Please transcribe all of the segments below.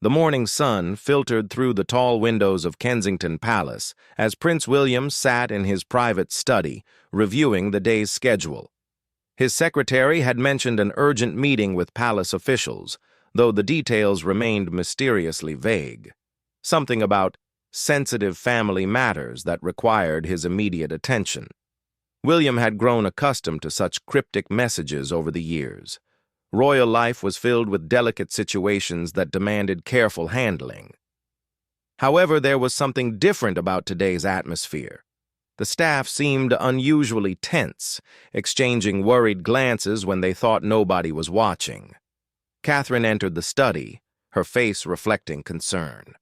The morning sun filtered through the tall windows of Kensington Palace as Prince William sat in his private study, reviewing the day's schedule. His secretary had mentioned an urgent meeting with palace officials, though the details remained mysteriously vague. Something about sensitive family matters that required his immediate attention. William had grown accustomed to such cryptic messages over the years. Royal life was filled with delicate situations that demanded careful handling. However, there was something different about today's atmosphere. The staff seemed unusually tense, exchanging worried glances when they thought nobody was watching. Catherine entered the study, her face reflecting concern.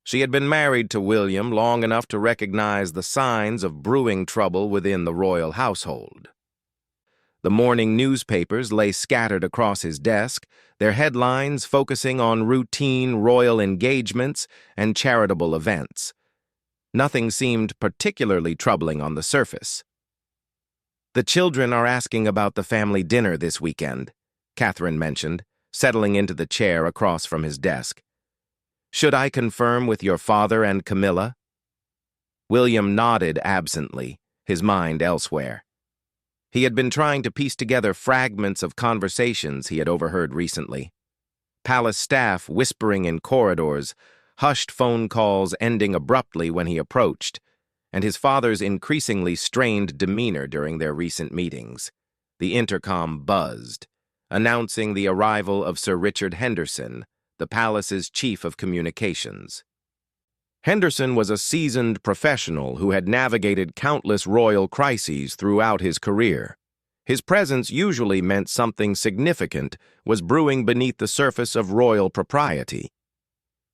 She had been married to William long enough to recognize the signs of brewing trouble within the royal household. The morning newspapers lay scattered across his desk, their headlines focusing on routine royal engagements and charitable events. Nothing seemed particularly troubling on the surface. "The children are asking about the family dinner this weekend," Catherine mentioned, settling into the chair across from his desk. "Should I confirm with your father and Camilla?" William nodded absently, his mind elsewhere. He had been trying to piece together fragments of conversations he had overheard recently. Palace staff whispering in corridors, hushed phone calls ending abruptly when he approached, and his father's increasingly strained demeanor during their recent meetings. The intercom buzzed, announcing the arrival of Sir Richard Henderson, the palace's chief of communications. Henderson was a seasoned professional who had navigated countless royal crises throughout his career. His presence usually meant something significant was brewing beneath the surface of royal propriety.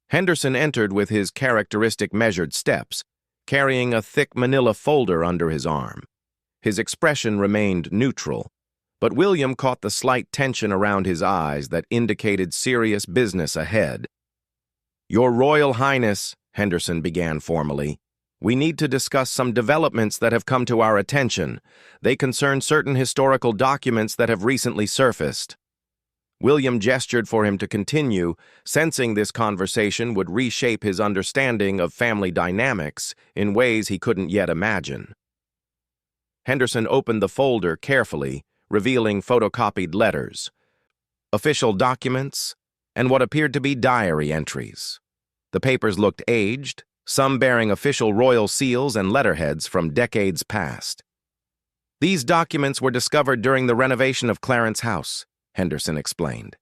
Henderson entered with his characteristic measured steps, carrying a thick manila folder under his arm. His expression remained neutral, but William caught the slight tension around his eyes that indicated serious business ahead. "Your Royal Highness," Henderson began formally, "we need to discuss some developments that have come to our attention. They concern certain historical documents that have recently surfaced." William gestured for him to continue, sensing this conversation would reshape his understanding of family dynamics in ways he couldn't yet imagine. Henderson opened the folder carefully, revealing photocopied letters, official documents, and what appeared to be diary entries. The papers looked aged, some bearing official royal seals and letterheads from decades past. "These documents were discovered during the renovation of Clarence House," Henderson explained.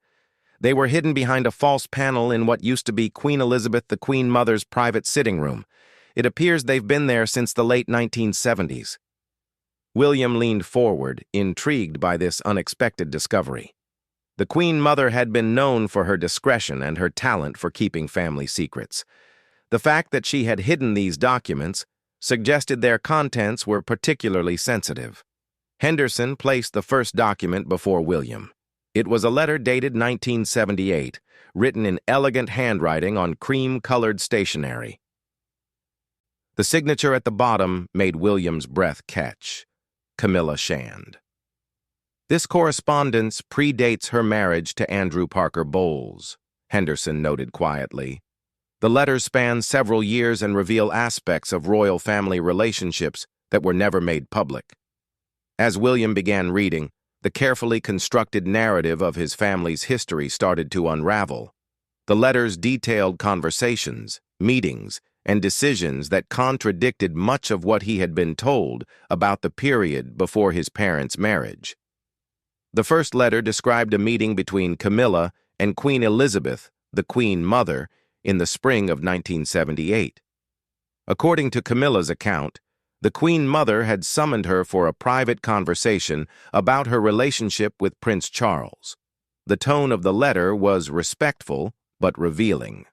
"They were hidden behind a false panel in what used to be Queen Elizabeth the Queen Mother's private sitting room. It appears they've been there since the late 1970s. William leaned forward, intrigued by this unexpected discovery. The Queen Mother had been known for her discretion and her talent for keeping family secrets. The fact that she had hidden these documents suggested their contents were particularly sensitive. Henderson placed the first document before William. It was a letter dated 1978, written in elegant handwriting on cream-colored stationery. The signature at the bottom made William's breath catch. Camilla Shand. "This correspondence predates her marriage to Andrew Parker Bowles," Henderson noted quietly. "The letters span several years and reveal aspects of royal family relationships that were never made public." As William began reading, the carefully constructed narrative of his family's history started to unravel. The letters detailed conversations, meetings, and decisions that contradicted much of what he had been told about the period before his parents' marriage. The first letter described a meeting between Camilla and Queen Elizabeth, the Queen Mother, in the spring of 1978. According to Camilla's account, the Queen Mother had summoned her for a private conversation about her relationship with Prince Charles. The tone of the letter was respectful but revealing.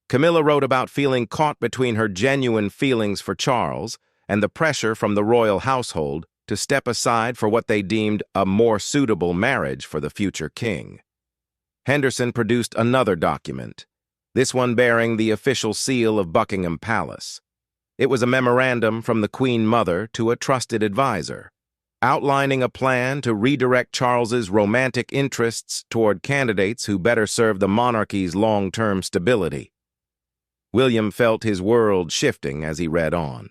Camilla wrote about feeling caught between her genuine feelings for Charles and the pressure from the royal household to step aside for what they deemed a more suitable marriage for the future king. Henderson produced another document, this one bearing the official seal of Buckingham Palace. It was a memorandum from the Queen Mother to a trusted advisor. outlining a plan to redirect Charles's romantic interests toward candidates who better serve the monarchy's long-term stability. William felt his world shifting as he read on.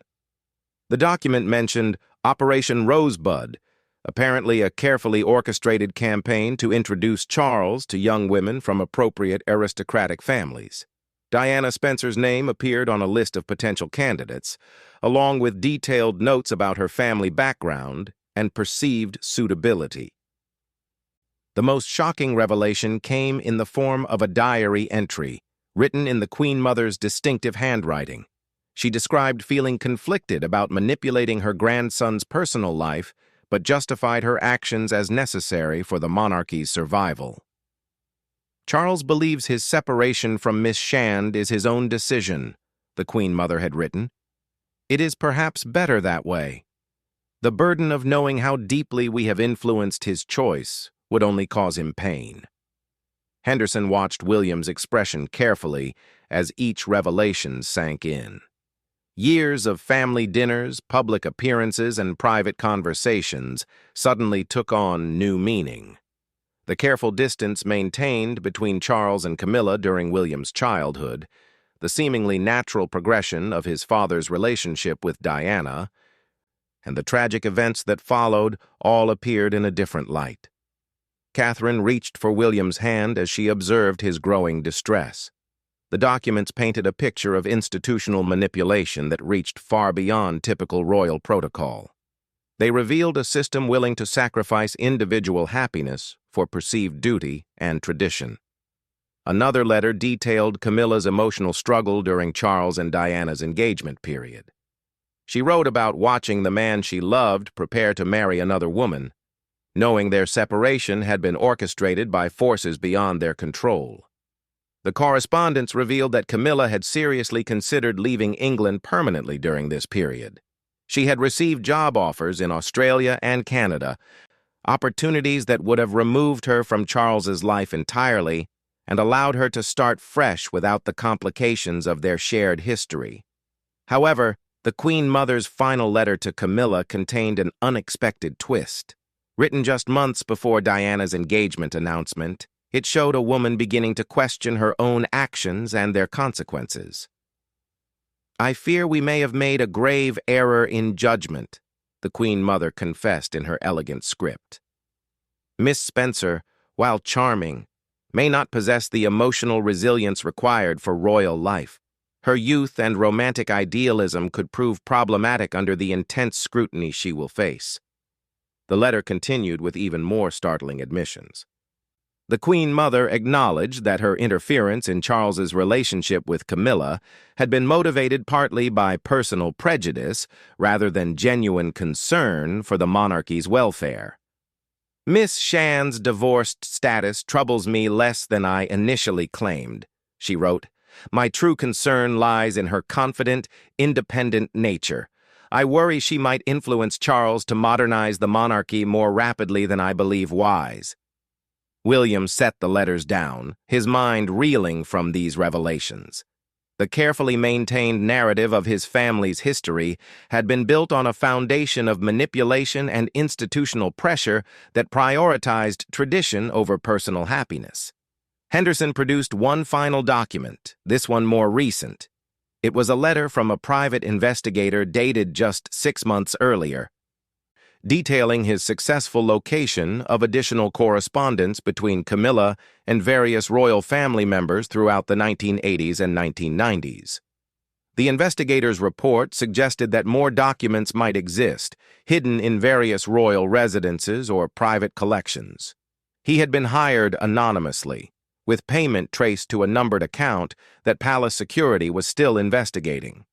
The document mentioned Operation Rosebud, apparently a carefully orchestrated campaign to introduce Charles to young women from appropriate aristocratic families. Diana Spencer's name appeared on a list of potential candidates, along with detailed notes about her family background and perceived suitability. The most shocking revelation came in the form of a diary entry, written in the Queen Mother's distinctive handwriting. She described feeling conflicted about manipulating her grandson's personal life, but justified her actions as necessary for the monarchy's survival. Charles believes his separation from Miss Shand is his own decision, the Queen Mother had written. It is perhaps better that way. The burden of knowing how deeply we have influenced his choice would only cause him pain. Henderson watched William's expression carefully as each revelation sank in. Years of family dinners, public appearances, and private conversations suddenly took on new meaning. The careful distance maintained between Charles and Camilla during William's childhood, the seemingly natural progression of his father's relationship with Diana, and the tragic events that followed all appeared in a different light. Catherine reached for William's hand as she observed his growing distress. The documents painted a picture of institutional manipulation that reached far beyond typical royal protocol. They revealed a system willing to sacrifice individual happiness for perceived duty and tradition. Another letter detailed Camilla's emotional struggle during Charles and Diana's engagement period. She wrote about watching the man she loved prepare to marry another woman, knowing their separation had been orchestrated by forces beyond their control. The correspondence revealed that Camilla had seriously considered leaving England permanently during this period. She had received job offers in Australia and Canada, opportunities that would have removed her from Charles's life entirely and allowed her to start fresh without the complications of their shared history. However, the Queen Mother's final letter to Camilla contained an unexpected twist. Written just months before Diana's engagement announcement, it showed a woman beginning to question her own actions and their consequences. "I fear we may have made a grave error in judgment," the Queen Mother confessed in her elegant script. Miss Spencer, while charming, may not possess the emotional resilience required for royal life. Her youth and romantic idealism could prove problematic under the intense scrutiny she will face. The letter continued with even more startling admissions. The Queen Mother acknowledged that her interference in Charles's relationship with Camilla had been motivated partly by personal prejudice rather than genuine concern for the monarchy's welfare. "Miss Shand's divorced status troubles me less than I initially claimed," she wrote. "My true concern lies in her confident, independent nature. I worry she might influence Charles to modernize the monarchy more rapidly than I believe wise." William set the letters down, his mind reeling from these revelations. The carefully maintained narrative of his family's history had been built on a foundation of manipulation and institutional pressure that prioritized tradition over personal happiness. Henderson produced one final document, this one more recent. It was a letter from a private investigator dated just 6 months earlier, detailing his successful location of additional correspondence between Camilla and various royal family members throughout the 1980s and 1990s. The investigator's report suggested that more documents might exist, hidden in various royal residences or private collections. He had been hired anonymously, with payment traced to a numbered account that palace security was still investigating.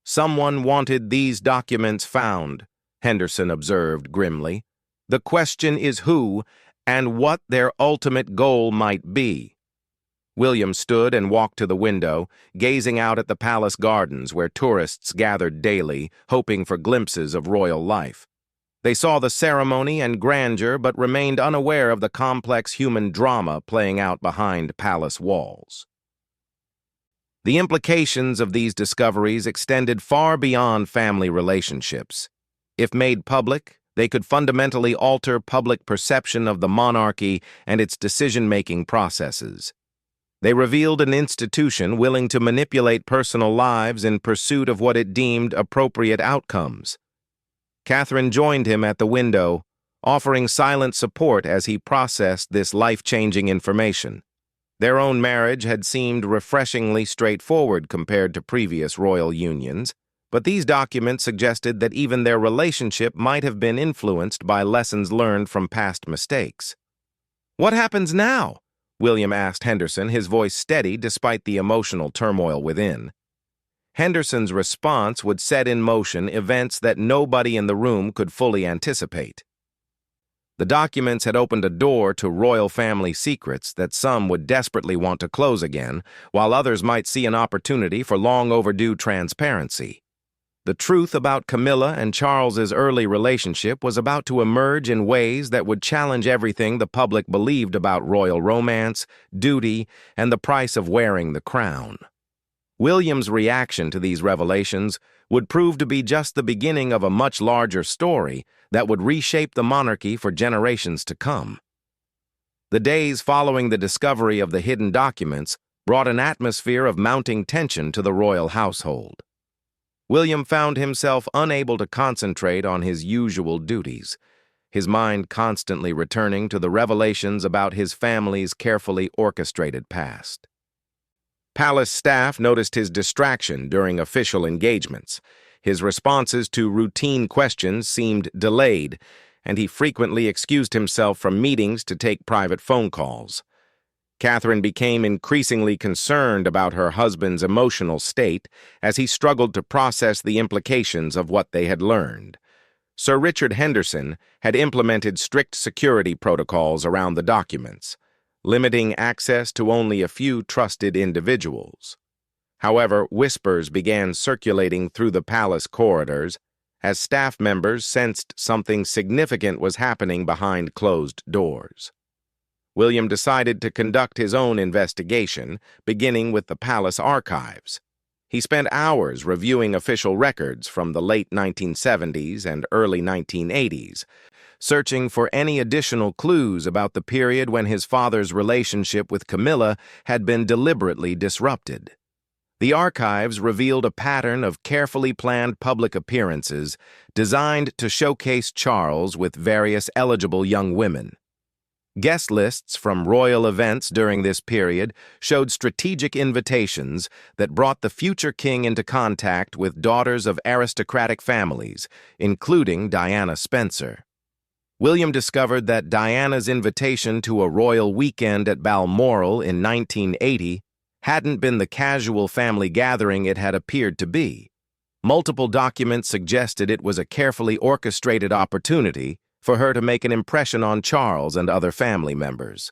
"Someone wanted these documents found," Henderson observed grimly. "The question is who and what their ultimate goal might be." William stood and walked to the window, gazing out at the palace gardens where tourists gathered daily, hoping for glimpses of royal life. They saw the ceremony and grandeur but remained unaware of the complex human drama playing out behind palace walls. The implications of these discoveries extended far beyond family relationships. If made public, They could fundamentally alter public perception of the monarchy and its decision-making processes. They revealed an institution willing to manipulate personal lives in pursuit of what it deemed appropriate outcomes. Catherine joined him at the window, offering silent support as he processed this life-changing information. Their own marriage had seemed refreshingly straightforward compared to previous royal unions, but these documents suggested that even their relationship might have been influenced by lessons learned from past mistakes. "What happens now?" William asked Henderson, his voice steady despite the emotional turmoil within. Henderson's response would set in motion events that nobody in the room could fully anticipate. The documents had opened a door to royal family secrets that some would desperately want to close again, while others might see an opportunity for long-overdue transparency. The truth about Camilla and Charles's early relationship was about to emerge in ways that would challenge everything the public believed about royal romance, duty, and the price of wearing the crown. William's reaction to these revelations would prove to be just the beginning of a much larger story that would reshape the monarchy for generations to come. The days following the discovery of the hidden documents brought an atmosphere of mounting tension to the royal household. William found himself unable to concentrate on his usual duties, his mind constantly returning to the revelations about his family's carefully orchestrated past. Palace staff noticed his distraction during official engagements. His responses to routine questions seemed delayed, and he frequently excused himself from meetings to take private phone calls. Catherine became increasingly concerned about her husband's emotional state as he struggled to process the implications of what they had learned. Sir Richard Henderson had implemented strict security protocols around the documents, limiting access to only a few trusted individuals. However, whispers began circulating through the palace corridors as staff members sensed something significant was happening behind closed doors. William decided to conduct his own investigation, beginning with the palace archives. He spent hours reviewing official records from the late 1970s and early 1980s, searching for any additional clues about the period when his father's relationship with Camilla had been deliberately disrupted. The archives revealed a pattern of carefully planned public appearances designed to showcase Charles with various eligible young women. Guest lists from royal events during this period showed strategic invitations that brought the future king into contact with daughters of aristocratic families, including Diana Spencer. William discovered that Diana's invitation to a royal weekend at Balmoral in 1980 hadn't been the casual family gathering it had appeared to be. Multiple documents suggested it was a carefully orchestrated opportunity for her to make an impression on Charles and other family members.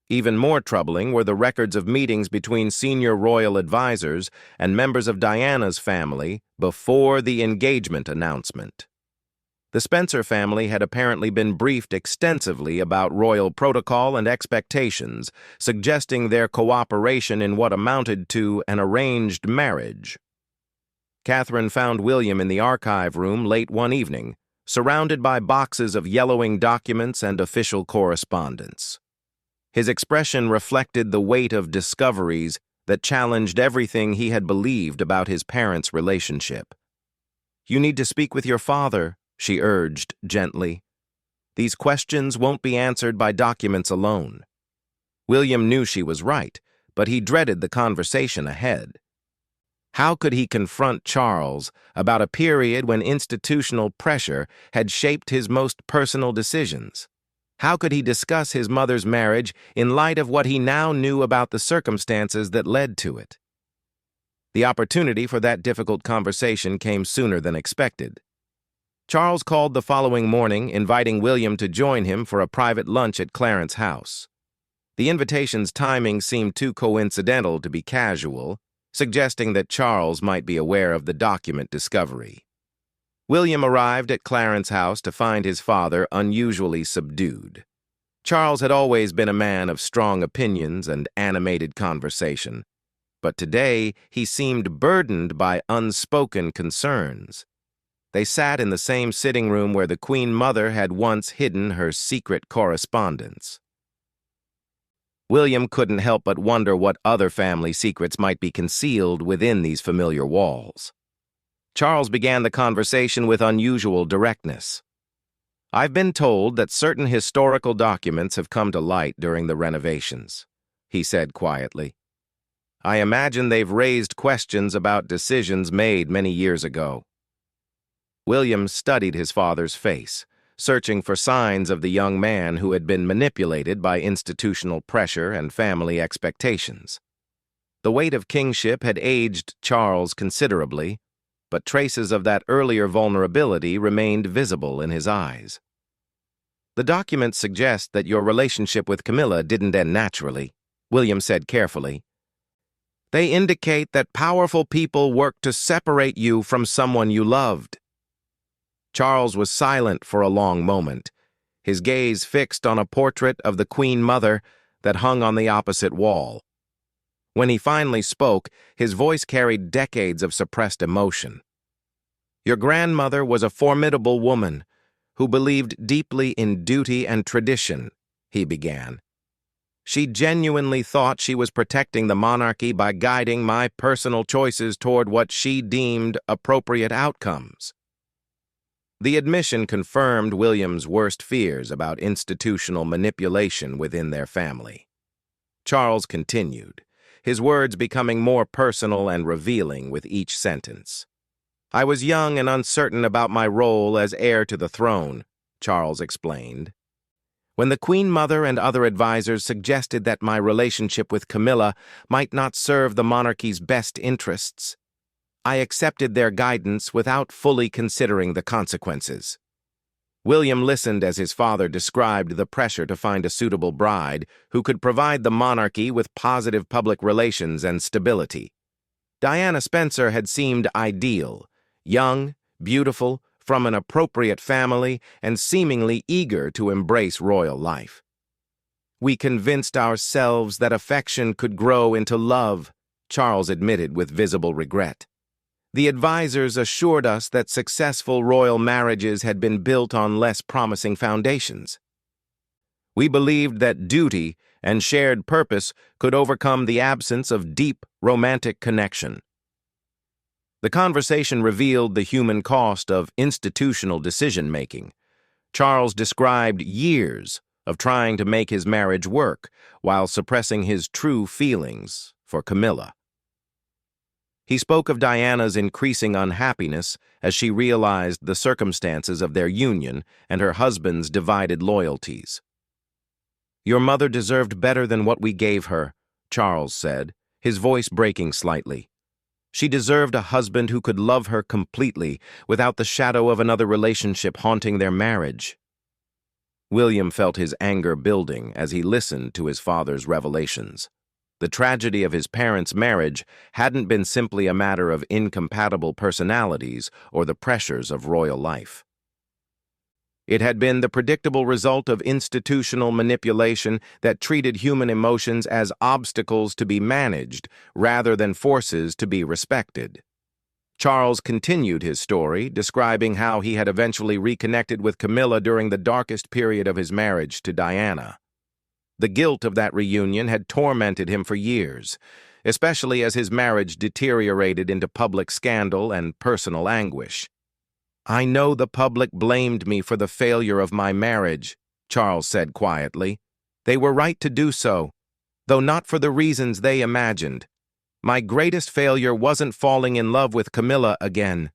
Even more troubling were the records of meetings between senior royal advisors and members of Diana's family before the engagement announcement. The Spencer family had apparently been briefed extensively about royal protocol and expectations, suggesting their cooperation in what amounted to an arranged marriage. Catherine found William in the archive room late one evening, surrounded by boxes of yellowing documents and official correspondence. His expression reflected the weight of discoveries that challenged everything he had believed about his parents' relationship. "You need to speak with your father," she urged gently. "These questions won't be answered by documents alone." William knew she was right, but he dreaded the conversation ahead. How could he confront Charles about a period when institutional pressure had shaped his most personal decisions? How could he discuss his mother's marriage in light of what he now knew about the circumstances that led to it? The opportunity for that difficult conversation came sooner than expected. Charles called the following morning, inviting William to join him for a private lunch at Clarence's house. The invitation's timing seemed too coincidental to be casual, suggesting that Charles might be aware of the document discovery. William arrived at Clarence's house to find his father unusually subdued. Charles had always been a man of strong opinions and animated conversation, but today he seemed burdened by unspoken concerns. They sat in the same sitting room where the Queen Mother had once hidden her secret correspondence. William couldn't help but wonder what other family secrets might be concealed within these familiar walls. Charles began the conversation with unusual directness. "I've been told that certain historical documents have come to light during the renovations," he said quietly. "I imagine they've raised questions about decisions made many years ago." William studied his father's face, searching for signs of the young man who had been manipulated by institutional pressure and family expectations. The weight of kingship had aged Charles considerably, but traces of that earlier vulnerability remained visible in his eyes. "The documents suggest that your relationship with Camilla didn't end naturally," William said carefully. "They indicate that powerful people worked to separate you from someone you loved." Charles was silent for a long moment, his gaze fixed on a portrait of the Queen Mother that hung on the opposite wall. When he finally spoke, his voice carried decades of suppressed emotion. "Your grandmother was a formidable woman who believed deeply in duty and tradition," he began. "She genuinely thought she was protecting the monarchy by guiding my personal choices toward what she deemed appropriate outcomes." The admission confirmed William's worst fears about institutional manipulation within their family. Charles continued, his words becoming more personal and revealing with each sentence. "I was young and uncertain about my role as heir to the throne," Charles explained. "When the Queen Mother and other advisors suggested that my relationship with Camilla might not serve the monarchy's best interests, I accepted their guidance without fully considering the consequences." William listened as his father described the pressure to find a suitable bride who could provide the monarchy with positive public relations and stability. Diana Spencer had seemed ideal, young, beautiful, from an appropriate family, and seemingly eager to embrace royal life. "We convinced ourselves that affection could grow into love," Charles admitted with visible regret. "The advisors assured us that successful royal marriages had been built on less promising foundations. We believed that duty and shared purpose could overcome the absence of deep romantic connection." The conversation revealed the human cost of institutional decision-making. Charles described years of trying to make his marriage work while suppressing his true feelings for Camilla. He spoke of Diana's increasing unhappiness as she realized the circumstances of their union and her husband's divided loyalties. "Your mother deserved better than what we gave her," Charles said, his voice breaking slightly. "She deserved a husband who could love her completely without the shadow of another relationship haunting their marriage." William felt his anger building as he listened to his father's revelations. The tragedy of his parents' marriage hadn't been simply a matter of incompatible personalities or the pressures of royal life. It had been the predictable result of institutional manipulation that treated human emotions as obstacles to be managed rather than forces to be respected. Charles continued his story, describing how he had eventually reconnected with Camilla during the darkest period of his marriage to Diana. The guilt of that reunion had tormented him for years, especially as his marriage deteriorated into public scandal and personal anguish. "I know the public blamed me for the failure of my marriage," Charles said quietly. "They were right to do so, though not for the reasons they imagined. My greatest failure wasn't falling in love with Camilla again.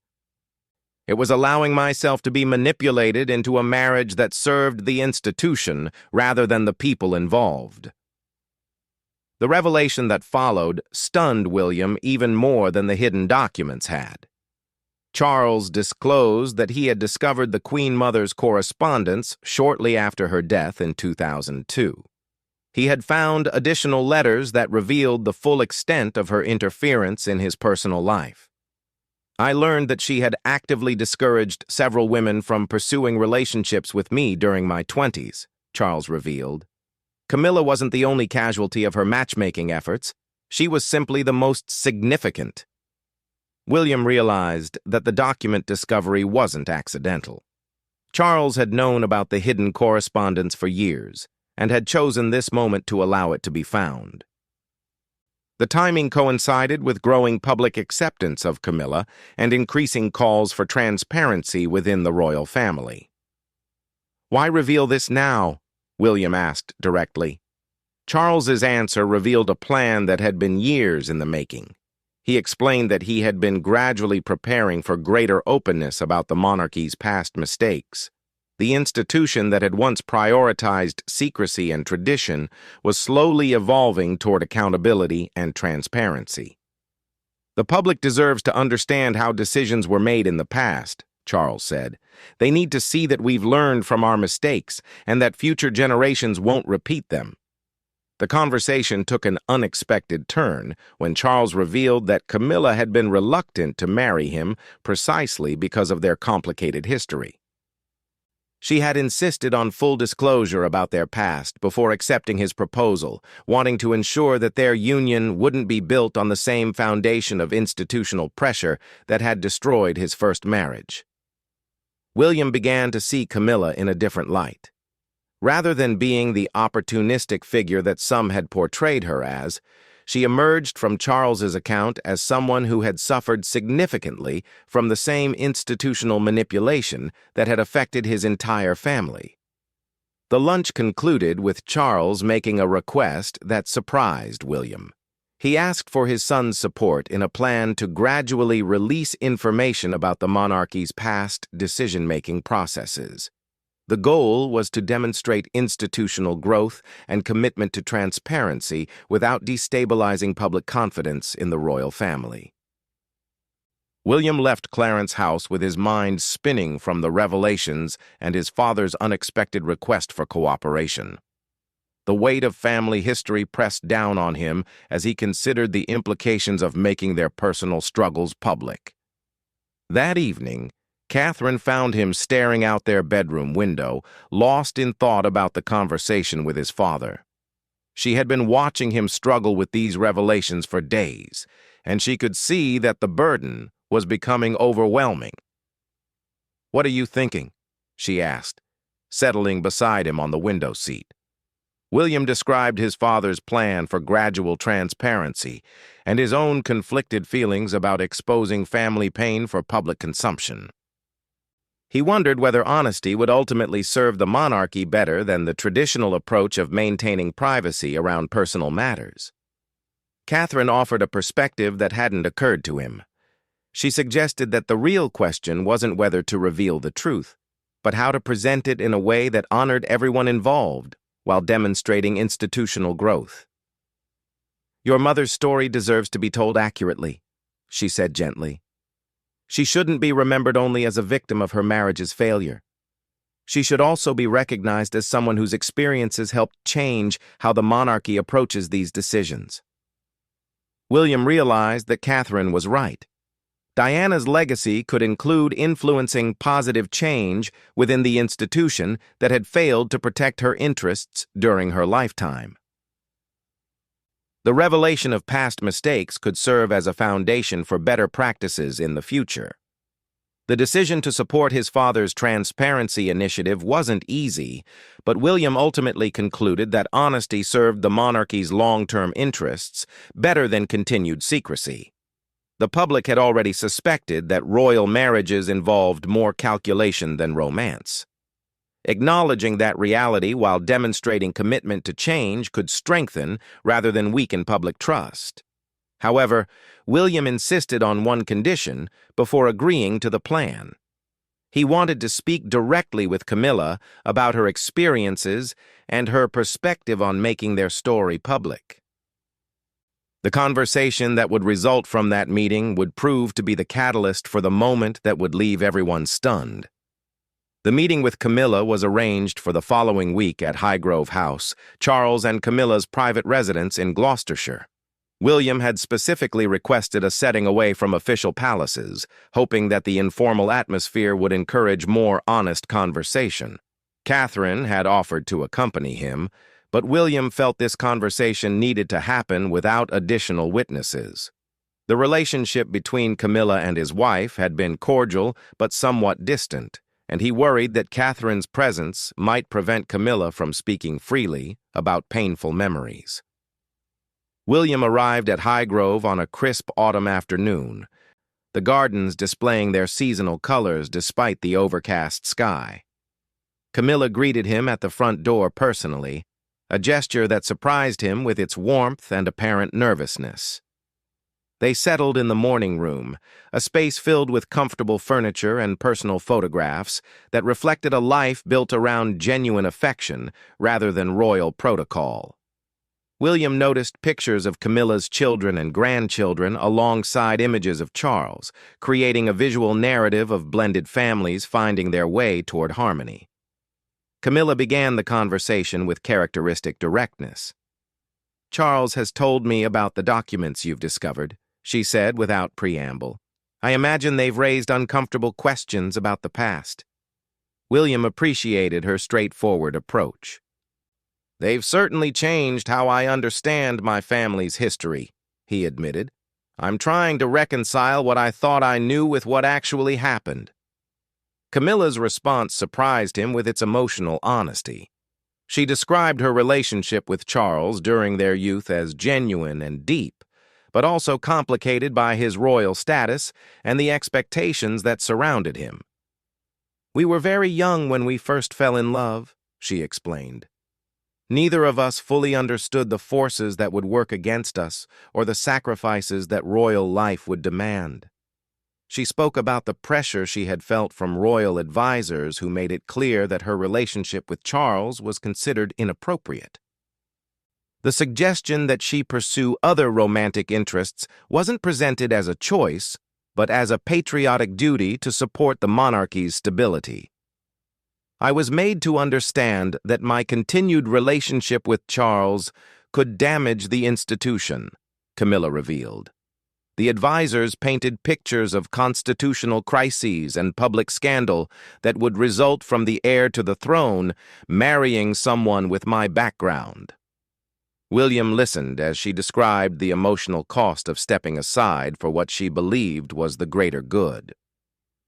It was allowing myself to be manipulated into a marriage that served the institution rather than the people involved." The revelation that followed stunned William even more than the hidden documents had. Charles disclosed that he had discovered the Queen Mother's correspondence shortly after her death in 2002. He had found additional letters that revealed the full extent of her interference in his personal life. "I learned that she had actively discouraged several women from pursuing relationships with me during my 20s, Charles revealed. "Camilla wasn't the only casualty of her matchmaking efforts. She was simply the most significant." William realized that the document discovery wasn't accidental. Charles had known about the hidden correspondence for years and had chosen this moment to allow it to be found. The timing coincided with growing public acceptance of Camilla and increasing calls for transparency within the royal family. "Why reveal this now?" William asked directly. Charles's answer revealed a plan that had been years in the making. He explained that he had been gradually preparing for greater openness about the monarchy's past mistakes. The institution that had once prioritized secrecy and tradition was slowly evolving toward accountability and transparency. "The public deserves to understand how decisions were made in the past," Charles said. "They need to see that we've learned from our mistakes and that future generations won't repeat them." The conversation took an unexpected turn when Charles revealed that Camilla had been reluctant to marry him precisely because of their complicated history. She had insisted on full disclosure about their past before accepting his proposal, wanting to ensure that their union wouldn't be built on the same foundation of institutional pressure that had destroyed his first marriage. William began to see Camilla in a different light. Rather than being the opportunistic figure that some had portrayed her as, she emerged from Charles's account as someone who had suffered significantly from the same institutional manipulation that had affected his entire family. The lunch concluded with Charles making a request that surprised William. He asked for his son's support in a plan to gradually release information about the monarchy's past decision-making processes. The goal was to demonstrate institutional growth and commitment to transparency without destabilizing public confidence in the royal family. William left Clarence House with his mind spinning from the revelations and his father's unexpected request for cooperation. The weight of family history pressed down on him as he considered the implications of making their personal struggles public. That evening, Catherine found him staring out their bedroom window, lost in thought about the conversation with his father. She had been watching him struggle with these revelations for days, and she could see that the burden was becoming overwhelming. "What are you thinking?" she asked, settling beside him on the window seat. William described his father's plan for gradual transparency and his own conflicted feelings about exposing family pain for public consumption. He wondered whether honesty would ultimately serve the monarchy better than the traditional approach of maintaining privacy around personal matters. Catherine offered a perspective that hadn't occurred to him. She suggested that the real question wasn't whether to reveal the truth, but how to present it in a way that honored everyone involved while demonstrating institutional growth. "Your mother's story deserves to be told accurately," she said gently. "She shouldn't be remembered only as a victim of her marriage's failure. She should also be recognized as someone whose experiences helped change how the monarchy approaches these decisions." William realized that Catherine was right. Diana's legacy could include influencing positive change within the institution that had failed to protect her interests during her lifetime. The revelation of past mistakes could serve as a foundation for better practices in the future. The decision to support his father's transparency initiative wasn't easy, but William ultimately concluded that honesty served the monarchy's long-term interests better than continued secrecy. The public had already suspected that royal marriages involved more calculation than romance. Acknowledging that reality while demonstrating commitment to change could strengthen rather than weaken public trust. However, William insisted on one condition before agreeing to the plan. He wanted to speak directly with Camilla about her experiences and her perspective on making their story public. The conversation that would result from that meeting would prove to be the catalyst for the moment that would leave everyone stunned. The meeting with Camilla was arranged for the following week at Highgrove House, Charles and Camilla's private residence in Gloucestershire. William had specifically requested a setting away from official palaces, hoping that the informal atmosphere would encourage more honest conversation. Catherine had offered to accompany him, but William felt this conversation needed to happen without additional witnesses. The relationship between Camilla and his wife had been cordial but somewhat distant, and he worried that Catherine's presence might prevent Camilla from speaking freely about painful memories. William arrived at Highgrove on a crisp autumn afternoon, the gardens displaying their seasonal colors despite the overcast sky. Camilla greeted him at the front door personally, a gesture that surprised him with its warmth and apparent nervousness. They settled in the morning room, a space filled with comfortable furniture and personal photographs that reflected a life built around genuine affection rather than royal protocol. William noticed pictures of Camilla's children and grandchildren alongside images of Charles, creating a visual narrative of blended families finding their way toward harmony. Camilla began the conversation with characteristic directness. "Charles has told me about the documents you've discovered," she said without preamble. "I imagine they've raised uncomfortable questions about the past." William appreciated her straightforward approach. "They've certainly changed how I understand my family's history," he admitted. "I'm trying to reconcile what I thought I knew with what actually happened." Camilla's response surprised him with its emotional honesty. She described her relationship with Charles during their youth as genuine and deep, but also complicated by his royal status and the expectations that surrounded him. "We were very young when we first fell in love," she explained. "Neither of us fully understood the forces that would work against us or the sacrifices that royal life would demand." She spoke about the pressure she had felt from royal advisors who made it clear that her relationship with Charles was considered inappropriate. The suggestion that she pursue other romantic interests wasn't presented as a choice, but as a patriotic duty to support the monarchy's stability. "I was made to understand that my continued relationship with Charles could damage the institution," Camilla revealed. The advisors painted pictures of constitutional crises and public scandal that would result from the heir to the throne marrying someone with my background. William listened as she described the emotional cost of stepping aside for what she believed was the greater good.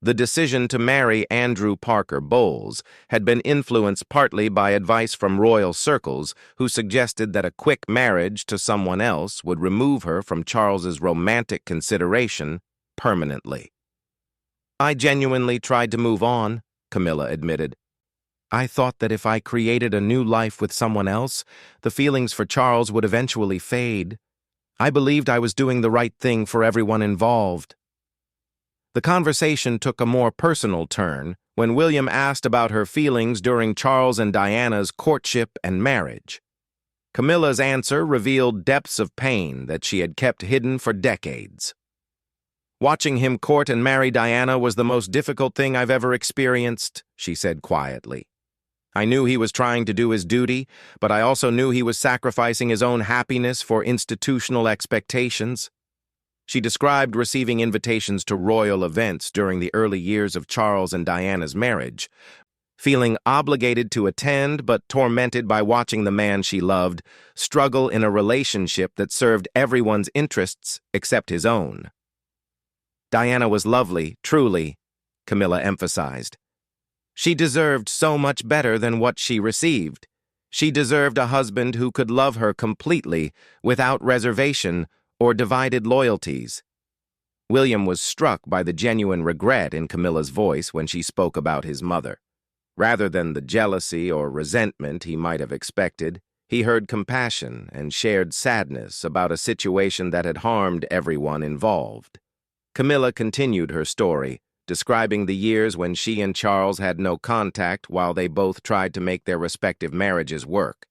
The decision to marry Andrew Parker Bowles had been influenced partly by advice from royal circles who suggested that a quick marriage to someone else would remove her from Charles's romantic consideration permanently. "I genuinely tried to move on," Camilla admitted. "I thought that if I created a new life with someone else, the feelings for Charles would eventually fade. I believed I was doing the right thing for everyone involved." The conversation took a more personal turn when William asked about her feelings during Charles and Diana's courtship and marriage. Camilla's answer revealed depths of pain that she had kept hidden for decades. "Watching him court and marry Diana was the most difficult thing I've ever experienced," she said quietly. "I knew he was trying to do his duty, but I also knew he was sacrificing his own happiness for institutional expectations." She described receiving invitations to royal events during the early years of Charles and Diana's marriage, feeling obligated to attend but tormented by watching the man she loved struggle in a relationship that served everyone's interests except his own. "Diana was lovely, truly," Camilla emphasized. "She deserved so much better than what she received. She deserved a husband who could love her completely, without reservation or divided loyalties." William was struck by the genuine regret in Camilla's voice when she spoke about his mother. Rather than the jealousy or resentment he might have expected, he heard compassion and shared sadness about a situation that had harmed everyone involved. Camilla continued her story, describing the years when she and Charles had no contact while they both tried to make their respective marriages work.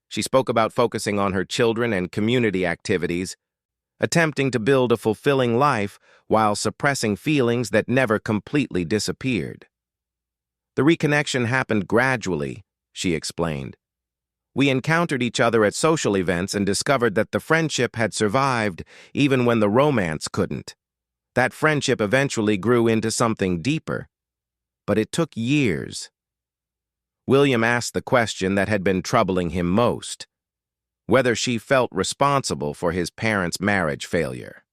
She spoke about focusing on her children and community activities, attempting to build a fulfilling life while suppressing feelings that never completely disappeared. "The reconnection happened gradually," she explained. "We encountered each other at social events and discovered that the friendship had survived even when the romance couldn't. That friendship eventually grew into something deeper, but it took years." William asked the question that had been troubling him most: whether she felt responsible for his parents' marriage failure.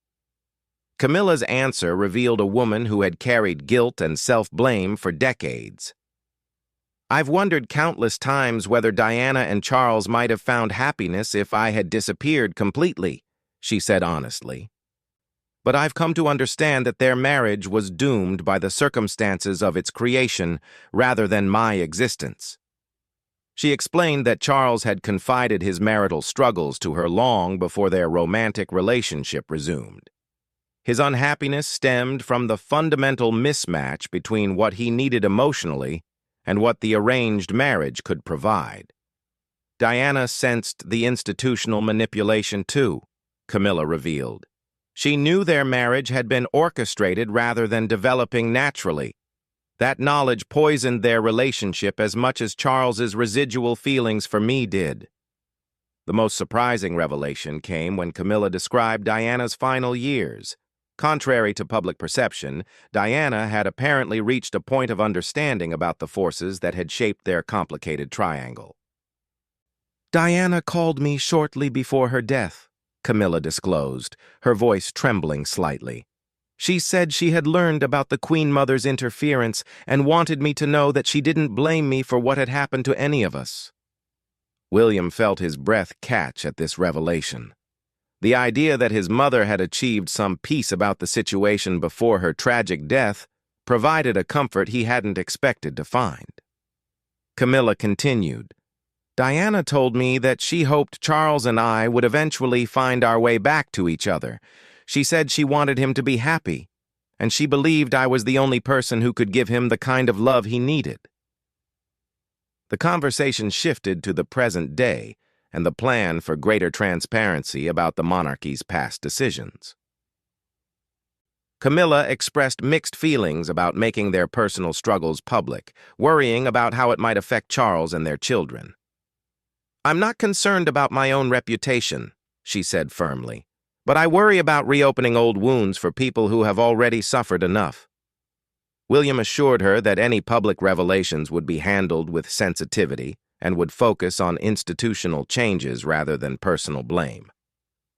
Camilla's answer revealed a woman who had carried guilt and self-blame for decades. "I've wondered countless times whether Diana and Charles might have found happiness if I had disappeared completely," she said honestly. "But I've come to understand that their marriage was doomed by the circumstances of its creation rather than my existence." She explained that Charles had confided his marital struggles to her long before their romantic relationship resumed. His unhappiness stemmed from the fundamental mismatch between what he needed emotionally and what the arranged marriage could provide. Diana sensed the institutional manipulation too, Camilla revealed. She knew their marriage had been orchestrated rather than developing naturally. That knowledge poisoned their relationship as much as Charles's residual feelings for me did. The most surprising revelation came when Camilla described Diana's final years. Contrary to public perception, Diana had apparently reached a point of understanding about the forces that had shaped their complicated triangle. "Diana called me shortly before her death," Camilla disclosed, her voice trembling slightly. "She said she had learned about the Queen Mother's interference and wanted me to know that she didn't blame me for what had happened to any of us." William felt his breath catch at this revelation. The idea that his mother had achieved some peace about the situation before her tragic death provided a comfort he hadn't expected to find. Camilla continued, "Diana told me that she hoped Charles and I would eventually find our way back to each other. She said she wanted him to be happy, and she believed I was the only person who could give him the kind of love he needed." The conversation shifted to the present day and the plan for greater transparency about the monarchy's past decisions. Camilla expressed mixed feelings about making their personal struggles public, worrying about how it might affect Charles and their children. "I'm not concerned about my own reputation," she said firmly, "but I worry about reopening old wounds for people who have already suffered enough." William assured her that any public revelations would be handled with sensitivity and would focus on institutional changes rather than personal blame.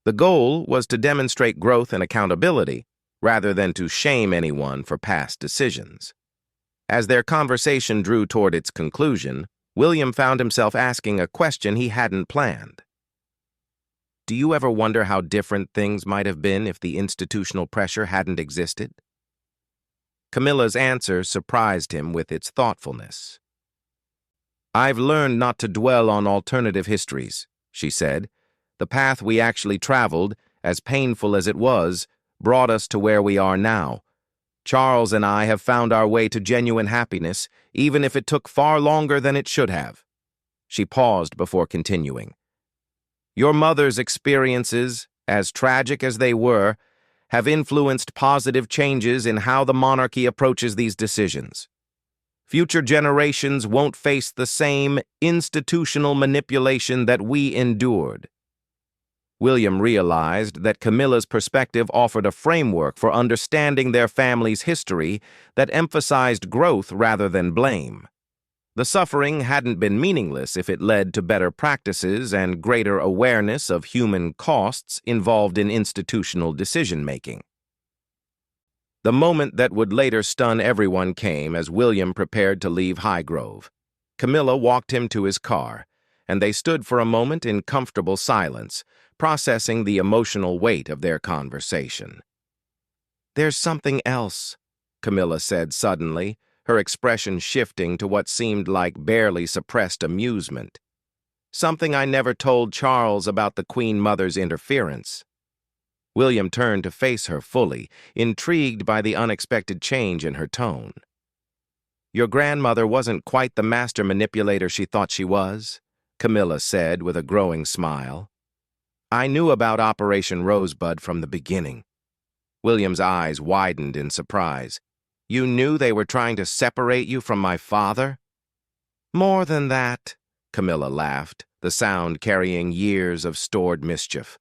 The goal was to demonstrate growth and accountability rather than to shame anyone for past decisions. As their conversation drew toward its conclusion, William found himself asking a question he hadn't planned. "Do you ever wonder how different things might have been if the institutional pressure hadn't existed?" Camilla's answer surprised him with its thoughtfulness. "I've learned not to dwell on alternative histories," she said. "The path we actually traveled, as painful as it was, brought us to where we are now. Charles and I have found our way to genuine happiness, even if it took far longer than it should have." She paused before continuing. "Your mother's experiences, as tragic as they were, have influenced positive changes in how the monarchy approaches these decisions. Future generations won't face the same institutional manipulation that we endured." William realized that Camilla's perspective offered a framework for understanding their family's history that emphasized growth rather than blame. The suffering hadn't been meaningless if it led to better practices and greater awareness of human costs involved in institutional decision-making. The moment that would later stun everyone came as William prepared to leave Highgrove. Camilla walked him to his car, and they stood for a moment in comfortable silence, processing the emotional weight of their conversation. "There's something else," Camilla said suddenly, her expression shifting to what seemed like barely suppressed amusement. "Something I never told Charles about the Queen Mother's interference." William turned to face her fully, intrigued by the unexpected change in her tone. "Your grandmother wasn't quite the master manipulator she thought she was," Camilla said with a growing smile. "I knew about Operation Rosebud from the beginning." William's eyes widened in surprise. "You knew they were trying to separate you from my father?" "More than that," Camilla laughed, the sound carrying years of stored mischief.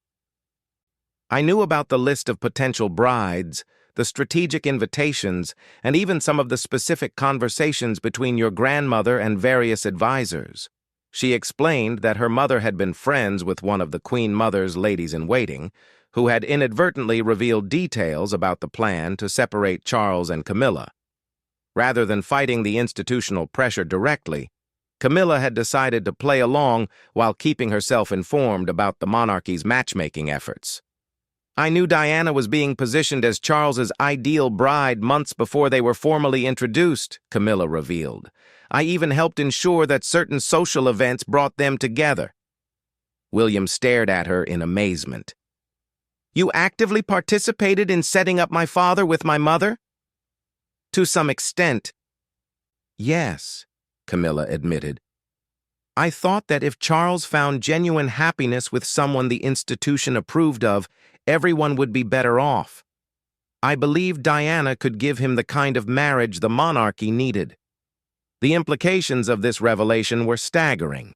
"I knew about the list of potential brides, the strategic invitations, and even some of the specific conversations between your grandmother and various advisors." She explained that her mother had been friends with one of the Queen Mother's ladies-in-waiting, who had inadvertently revealed details about the plan to separate Charles and Camilla. Rather than fighting the institutional pressure directly, Camilla had decided to play along while keeping herself informed about the monarchy's matchmaking efforts. "I knew Diana was being positioned as Charles's ideal bride months before they were formally introduced," Camilla revealed. "I even helped ensure that certain social events brought them together." William stared at her in amazement. "You actively participated in setting up my father with my mother?" "To some extent." "Yes," Camilla admitted. "I thought that if Charles found genuine happiness with someone the institution approved of, everyone would be better off. I believed Diana could give him the kind of marriage the monarchy needed." The implications of this revelation were staggering.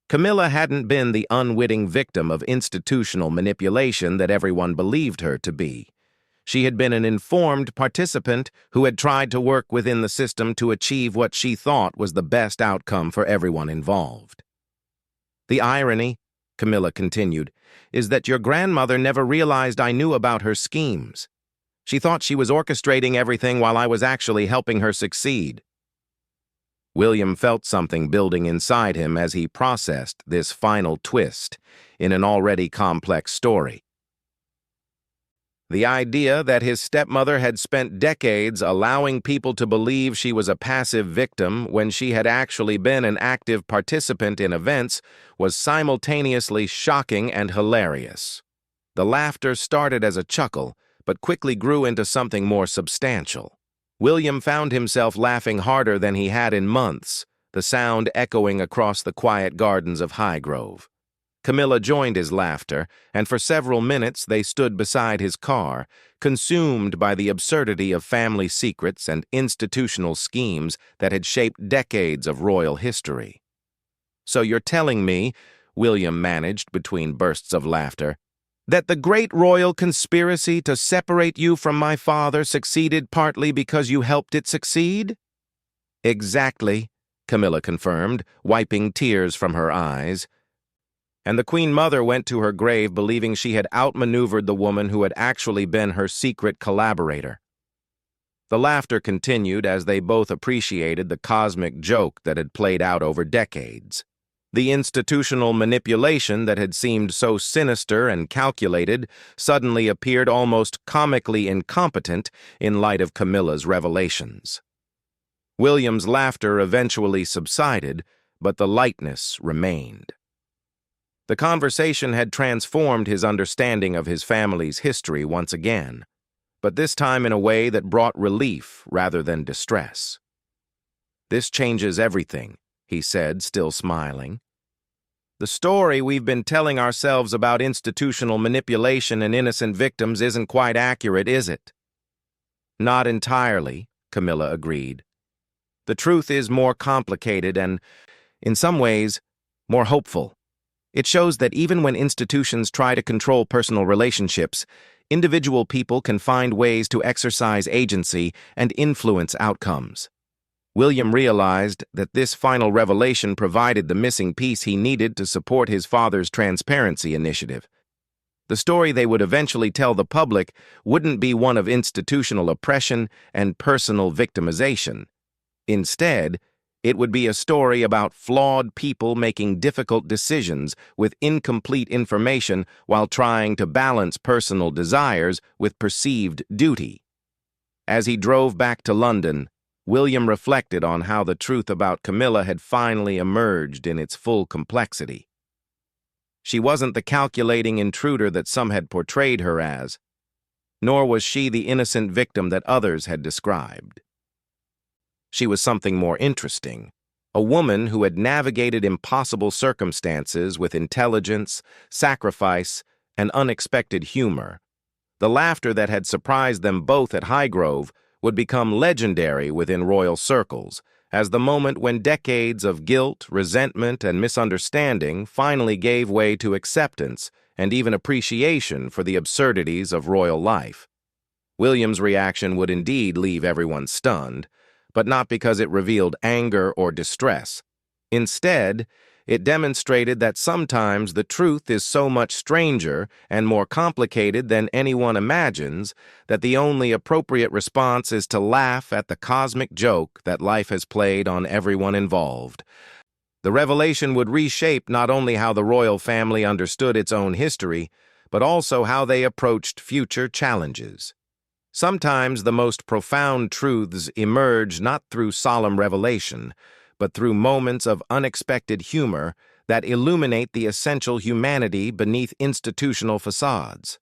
Camilla hadn't been the unwitting victim of institutional manipulation that everyone believed her to be. She had been an informed participant who had tried to work within the system to achieve what she thought was the best outcome for everyone involved. "The irony," Camilla continued, "is that your grandmother never realized I knew about her schemes. She thought she was orchestrating everything while I was actually helping her succeed." William felt something building inside him as he processed this final twist in an already complex story. The idea that his stepmother had spent decades allowing people to believe she was a passive victim when she had actually been an active participant in events was simultaneously shocking and hilarious. The laughter started as a chuckle, but quickly grew into something more substantial. William found himself laughing harder than he had in months, the sound echoing across the quiet gardens of Highgrove. Camilla joined his laughter, and for several minutes they stood beside his car, consumed by the absurdity of family secrets and institutional schemes that had shaped decades of royal history. "So you're telling me," William managed between bursts of laughter, "that the great royal conspiracy to separate you from my father succeeded partly because you helped it succeed?" "Exactly," Camilla confirmed, wiping tears from her eyes. "And the Queen Mother went to her grave believing she had outmaneuvered the woman who had actually been her secret collaborator." The laughter continued as they both appreciated the cosmic joke that had played out over decades. The institutional manipulation that had seemed so sinister and calculated suddenly appeared almost comically incompetent in light of Camilla's revelations. William's laughter eventually subsided, but the lightness remained. The conversation had transformed his understanding of his family's history once again, but this time in a way that brought relief rather than distress. "This changes everything," he said, still smiling. "The story we've been telling ourselves about institutional manipulation and innocent victims isn't quite accurate, is it?" "Not entirely," Camilla agreed. "The truth is more complicated and, in some ways, more hopeful. It shows that even when institutions try to control personal relationships, individual people can find ways to exercise agency and influence outcomes." William realized that this final revelation provided the missing piece he needed to support his father's transparency initiative. The story they would eventually tell the public wouldn't be one of institutional oppression and personal victimization. Instead, it would be a story about flawed people making difficult decisions with incomplete information while trying to balance personal desires with perceived duty. As he drove back to London, William reflected on how the truth about Camilla had finally emerged in its full complexity. She wasn't the calculating intruder that some had portrayed her as, nor was she the innocent victim that others had described. She was something more interesting, a woman who had navigated impossible circumstances with intelligence, sacrifice, and unexpected humor. The laughter that had surprised them both at Highgrove would become legendary within royal circles, as the moment when decades of guilt, resentment, and misunderstanding finally gave way to acceptance and even appreciation for the absurdities of royal life. William's reaction would indeed leave everyone stunned, but not because it revealed anger or distress. Instead, It demonstrated that sometimes the truth is so much stranger and more complicated than anyone imagines that the only appropriate response is to laugh at the cosmic joke that life has played on everyone involved. The revelation would reshape not only how the royal family understood its own history, but also how they approached future challenges. Sometimes the most profound truths emerge not through solemn revelation, but through moments of unexpected humor that illuminate the essential humanity beneath institutional facades.